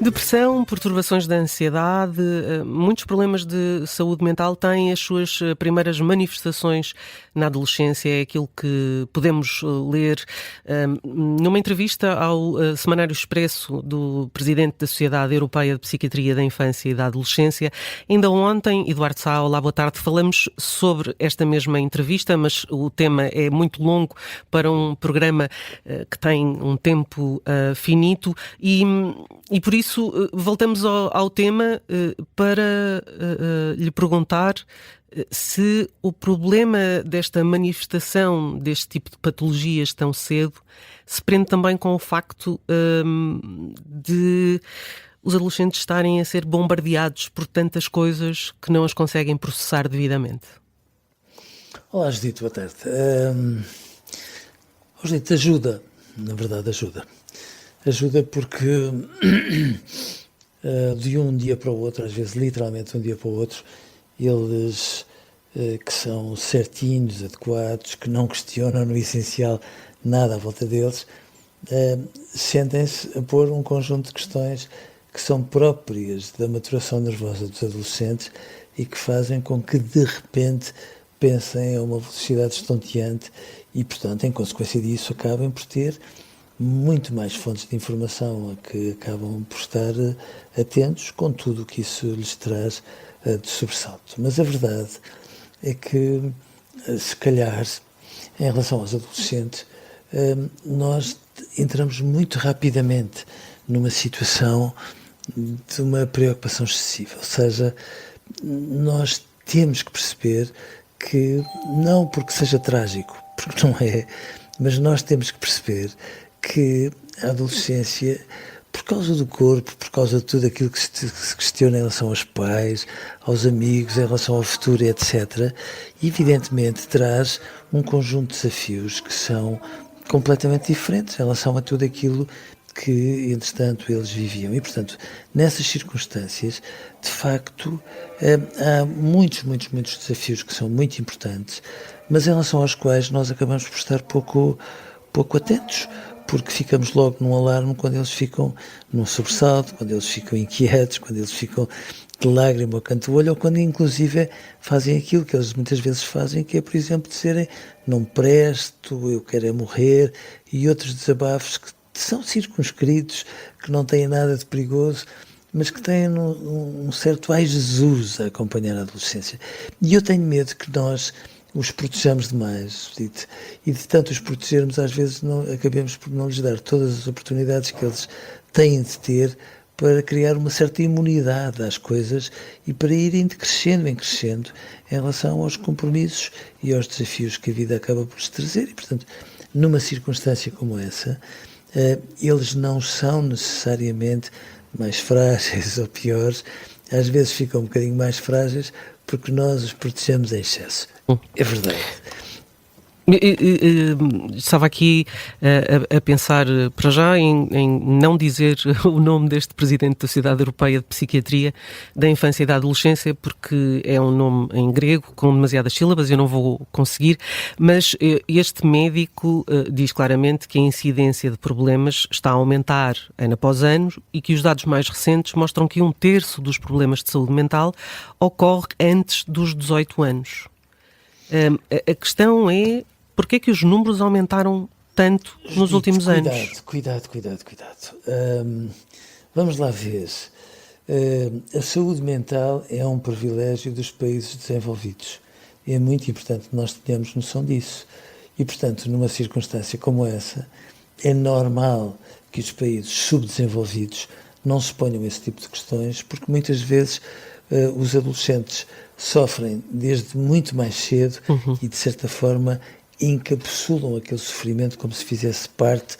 Depressão, perturbações da ansiedade, muitos problemas de saúde mental têm as suas primeiras manifestações na adolescência. É aquilo que podemos ler numa entrevista ao Semanário Expresso do Presidente da Sociedade Europeia de Psiquiatria da Infância e da Adolescência. Ainda ontem, Eduardo Sá, olá, boa tarde, falamos sobre esta mesma entrevista, mas o tema é muito longo para um programa que tem um tempo finito e por isso voltamos ao tema para lhe perguntar se o problema desta manifestação deste tipo de patologias tão cedo se prende também com o facto de os adolescentes estarem a ser bombardeados por tantas coisas que não as conseguem processar devidamente. Olá, Judito, boa tarde. Judito, ajuda, na verdade ajuda. Ajuda porque de um dia para o outro, às vezes literalmente de um dia para o outro, eles que são certinhos, adequados, que não questionam no essencial nada à volta deles, sentem-se a pôr um conjunto de questões que são próprias da maturação nervosa dos adolescentes e que fazem com que de repente pensem a uma velocidade estonteante e, portanto, em consequência disso, acabem por ter muito mais fontes de informação a que acabam por estar atentos com tudo o que isso lhes traz de sobressalto. Mas a verdade é que, se calhar, em relação aos adolescentes, nós entramos muito rapidamente numa situação de uma preocupação excessiva. Ou seja, nós temos que perceber que, não porque seja trágico, porque não é, mas nós temos que perceber que a adolescência, por causa do corpo, por causa de tudo aquilo que se questiona em relação aos pais, aos amigos, em relação ao futuro, etc., evidentemente traz um conjunto de desafios que são completamente diferentes em relação a tudo aquilo que, entretanto, eles viviam. E, portanto, nessas circunstâncias, de facto, há muitos desafios que são muito importantes, mas em relação aos quais nós acabamos por estar pouco atentos, porque ficamos logo num alarme quando eles ficam num sobressalto, quando eles ficam inquietos, quando eles ficam de lágrima ao canto do olho, ou quando inclusive fazem aquilo que eles muitas vezes fazem, que é, por exemplo, dizerem não presto, eu quero é morrer, e outros desabafos que são circunscritos, que não têm nada de perigoso, mas que têm um certo ai Jesus a acompanhar a adolescência. E eu tenho medo que nós os protejamos demais, e de tanto os protegermos, às vezes acabemos por não lhes dar todas as oportunidades que eles têm de ter para criar uma certa imunidade às coisas e para irem crescendo em relação aos compromissos e aos desafios que a vida acaba por lhes trazer. E, portanto, numa circunstância como essa, eles não são necessariamente mais frágeis ou piores, às vezes ficam um bocadinho mais frágeis porque nós os protegemos em excesso. É verdade. Estava aqui a pensar para já em não dizer o nome deste Presidente da Sociedade Europeia de Psiquiatria da Infância e da Adolescência, porque é um nome em grego com demasiadas sílabas, eu não vou conseguir, mas este médico diz claramente que a incidência de problemas está a aumentar ano após ano e que os dados mais recentes mostram que 1/3 dos problemas de saúde mental ocorre antes dos 18 anos. A questão é: porquê é que os números aumentaram tanto nos últimos anos? Cuidado. Vamos lá ver. A saúde mental é um privilégio dos países desenvolvidos. É muito importante que nós tenhamos noção disso. E, portanto, numa circunstância como essa, é normal que os países subdesenvolvidos não se ponham esse tipo de questões, porque muitas vezes os adolescentes sofrem desde muito mais cedo e, de certa forma, encapsulam aquele sofrimento como se fizesse parte,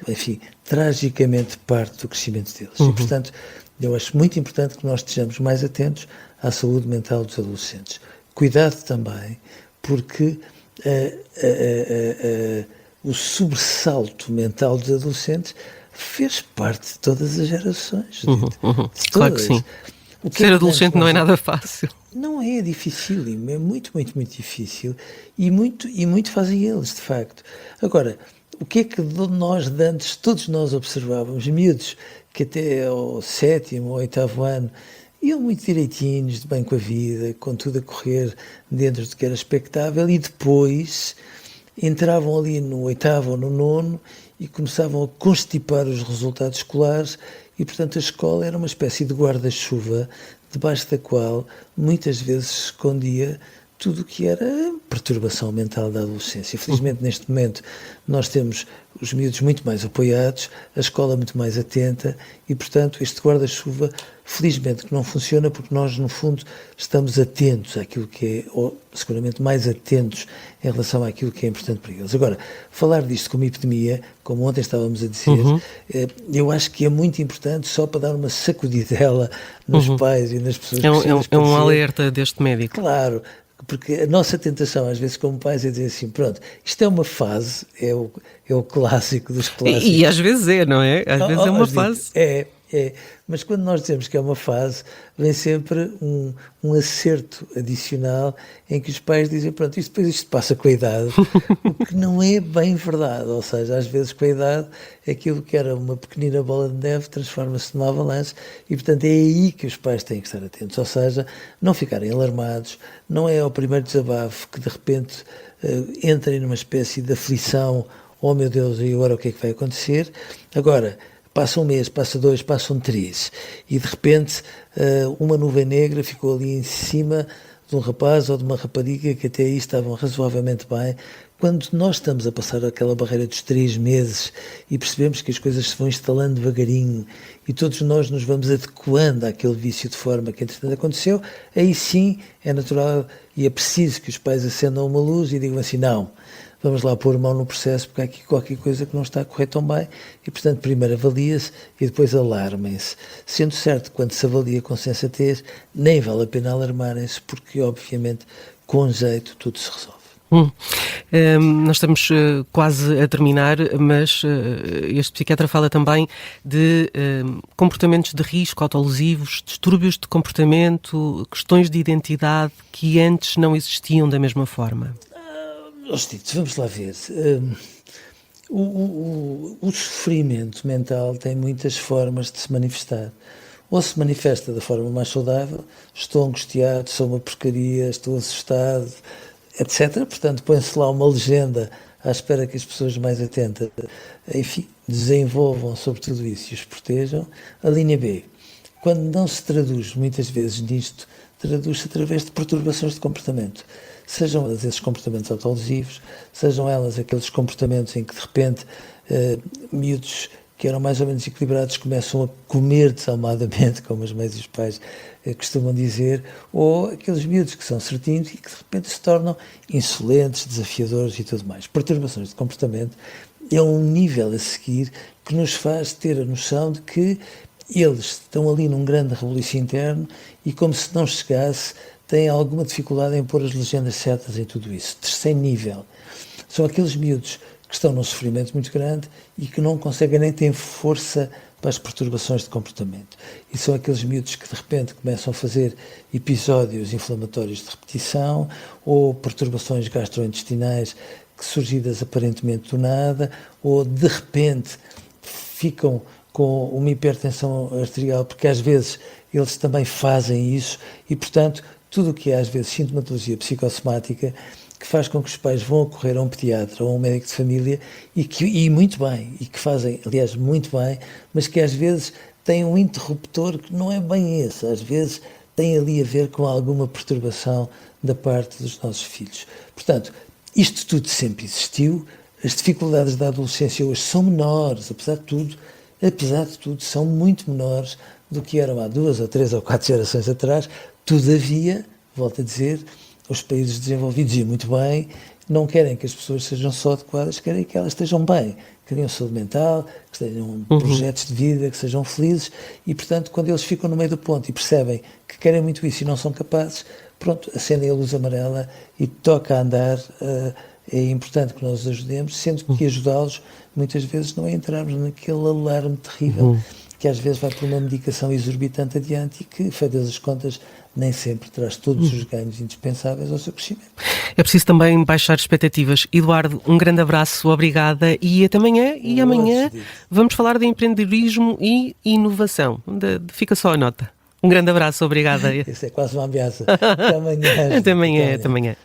enfim, tragicamente parte do crescimento deles. E, portanto, eu acho muito importante que nós estejamos mais atentos à saúde mental dos adolescentes. Cuidado também, porque o sobressalto mental dos adolescentes fez parte de todas as gerações. Claro que sim. Ser adolescente não é nada fácil. Não é dificílimo, é muito difícil e muito fazem eles, de facto. Agora, o que é que nós de antes, todos nós observávamos, miúdos que até ao 7º ou 8º ano iam muito direitinhos, de bem com a vida, com tudo a correr dentro do que era expectável, e depois entravam ali no 8º ou no 9º e começavam a constipar os resultados escolares, e portanto a escola era uma espécie de guarda-chuva debaixo da qual muitas vezes se escondia tudo o que era perturbação mental da adolescência. Felizmente, neste momento, nós temos os miúdos muito mais apoiados, a escola muito mais atenta e, portanto, este guarda-chuva, felizmente que não funciona, porque nós, no fundo, estamos atentos àquilo que é, ou seguramente mais atentos em relação àquilo que é importante para eles. Agora, falar disto como epidemia, como ontem estávamos a dizer, eu acho que é muito importante, só para dar uma sacudidela nos pais e nas pessoas que É um alerta deste médico. Claro, porque a nossa tentação, às vezes, como pais, é dizer assim: pronto, isto é uma fase, é o clássico dos clássicos. E às vezes é, não é? Às vezes é uma fase. É, mas quando nós dizemos que é uma fase, vem sempre um acerto adicional em que os pais dizem: pronto, isto passa com a idade, o que não é bem verdade. Ou seja, às vezes com a idade, aquilo que era uma pequenina bola de neve transforma-se numa avalanche, e portanto é aí que os pais têm que estar atentos. Ou seja, não ficarem alarmados, não é ao primeiro desabafo que de repente entrem numa espécie de aflição: oh meu Deus, e agora o que é que vai acontecer? Agora, passa um mês, passa 2, passam 3, e de repente uma nuvem negra ficou ali em cima de um rapaz ou de uma rapariga que até aí estavam razoavelmente bem. Quando nós estamos a passar aquela barreira dos 3 meses e percebemos que as coisas se vão instalando devagarinho e todos nós nos vamos adequando àquele vício de forma que entretanto aconteceu, aí sim é natural e é preciso que os pais acendam uma luz e digam assim: não, vamos lá pôr mão no processo, porque há aqui qualquer coisa que não está a correr tão bem, e portanto primeiro avalia-se e depois alarmem-se. Sendo certo, quando se avalia com sensatez, nem vale a pena alarmarem-se, porque obviamente com jeito tudo se resolve. Nós estamos quase a terminar, mas este psiquiatra fala também de comportamentos de risco autolesivos, distúrbios de comportamento, questões de identidade que antes não existiam da mesma forma. Vamos lá ver. O sofrimento mental tem muitas formas de se manifestar. Ou se manifesta da forma mais saudável: estou angustiado, sou uma porcaria, estou assustado, etc. Portanto, põe-se lá uma legenda à espera que as pessoas mais atentas, enfim, desenvolvam sobre tudo isso e os protejam. A linha B, quando não se traduz muitas vezes nisto, traduz-se através de perturbações de comportamento. Sejam elas esses comportamentos autolesivos, sejam elas aqueles comportamentos em que de repente miúdos que eram mais ou menos equilibrados começam a comer desalmadamente, como as mães e os pais costumam dizer, ou aqueles miúdos que são certinhos e que de repente se tornam insolentes, desafiadores e tudo mais. Perturbações de comportamento é um nível a seguir que nos faz ter a noção de que eles estão ali num grande rebuliço interno e, como se não chegasse, têm alguma dificuldade em pôr as legendas certas em tudo isso. Terceiro nível são aqueles miúdos que estão num sofrimento muito grande e que não conseguem nem ter força para as perturbações de comportamento. E são aqueles miúdos que de repente começam a fazer episódios inflamatórios de repetição ou perturbações gastrointestinais que surgidas aparentemente do nada, ou de repente ficam com uma hipertensão arterial, porque às vezes eles também fazem isso e, portanto, tudo o que é às vezes sintomatologia psicossomática que faz com que os pais vão correr a um pediatra ou a um médico de família e muito bem, e que fazem, aliás, muito bem, mas que às vezes têm um interruptor que não é bem esse, às vezes tem ali a ver com alguma perturbação da parte dos nossos filhos. Portanto, isto tudo sempre existiu, as dificuldades da adolescência hoje são menores, apesar de tudo, são muito menores do que eram há 2 ou 3 ou 4 gerações atrás. Todavia, volto a dizer, os países desenvolvidos, e muito bem, não querem que as pessoas sejam só adequadas, querem que elas estejam bem, que tenham saúde mental, que tenham projetos de vida, que sejam felizes, e portanto, quando eles ficam no meio do ponto e percebem que querem muito isso e não são capazes, pronto, acendem a luz amarela e toca a andar. É importante que nós os ajudemos, sendo que ajudá-los muitas vezes não é entrarmos naquele alarme terrível. que às vezes vai por uma medicação exorbitante adiante e que, feitas as contas, nem sempre traz todos os ganhos indispensáveis ao seu crescimento. É preciso também baixar expectativas. Eduardo, um grande abraço, obrigada e até amanhã. E amanhã vamos falar de empreendedorismo e inovação. Fica só a nota. Um grande abraço, obrigada. Isso é quase uma ameaça. Até amanhã. Até amanhã, até amanhã.